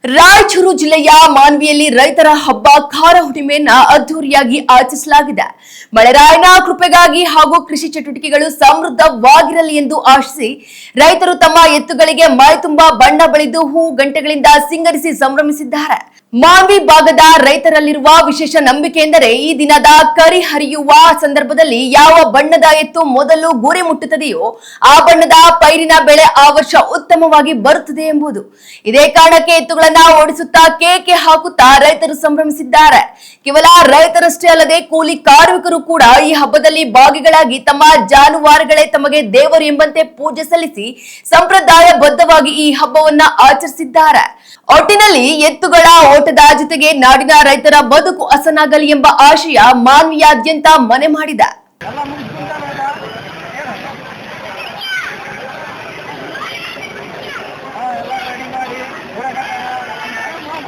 ರಾಯಚೂರು ಜಿಲ್ಲೆಯ ಮಾನ್ವಿಯಲ್ಲಿ ರೈತರ ಹಬ್ಬ ಖಾರ ಹುಣ್ಣಿಮೆಯನ್ನ ಅದ್ದೂರಿಯಾಗಿ ಆಚರಿಸಲಾಗಿದೆ. ಮಳೆರಾಯನ ಕೃಪೆಗಾಗಿ ಹಾಗೂ ಕೃಷಿ ಚಟುವಟಿಕೆಗಳು ಸಮೃದ್ಧವಾಗಿರಲಿ ಎಂದು ಆಶಿಸಿ ರೈತರು ತಮ್ಮ ಎತ್ತುಗಳಿಗೆ ಮೈ ತುಂಬಾ ಬಣ್ಣ ಬಳಿದು ಹೂ ಗಂಟೆಗಳಿಂದ ಸಿಂಗರಿಸಿ ಸಂಭ್ರಮಿಸಿದ್ದಾರೆ. ಮಾನ್ವಿ ಭಾಗದ ರೈತರಲ್ಲಿರುವ ವಿಶೇಷ ನಂಬಿಕೆ ಎಂದರೆ ಈ ದಿನದ ಕರಿ ಹರಿಯುವ ಸಂದರ್ಭದಲ್ಲಿ ಯಾವ ಬಣ್ಣದ ಎತ್ತು ಮೊದಲು ಗುರಿ ಮುಟ್ಟುತ್ತದೆಯೋ ಆ ಬಣ್ಣದ ಪೈರಿನ ಬೆಳೆ ಆ ವರ್ಷ ಉತ್ತಮವಾಗಿ ಬರುತ್ತದೆ ಎಂಬುದು. ಇದೇ ಕಾರಣಕ್ಕೆ ಎತ್ತುಗಳನ್ನ ಓಡಿಸುತ್ತಾ ಕೇಕೆ ಹಾಕುತ್ತಾ ರೈತರು ಸಂಭ್ರಮಿಸಿದ್ದಾರೆ. ಕೇವಲ ರೈತರಷ್ಟೇ ಅಲ್ಲದೆ ಕೂಲಿ ಕಾರ್ಮಿಕರು ಕೂಡ ಈ ಹಬ್ಬದಲ್ಲಿ ಭಾಗಿಗಳಾಗಿ ತಮ್ಮ ಜಾನುವಾರುಗಳೇ ತಮಗೆ ದೇವರು ಎಂಬಂತೆ ಪೂಜೆ ಸಲ್ಲಿಸಿ ಸಂಪ್ರದಾಯಬದ್ಧವಾಗಿ ಈ ಹಬ್ಬವನ್ನ ಆಚರಿಸಿದ್ದಾರೆ. ಒಟ್ಟಿನಲ್ಲಿ ಎತ್ತುಗಳ ಓಟದ ಜೊತೆಗೆ ನಾಡಿನ ರೈತರ ಬದುಕು ಹಸನಾಗಲಿ ಎಂಬ ಆಶಯ ಮಾನ್ವಿಯಾದ್ಯಂತ ಮನೆ ಮಾಡಿದೆ.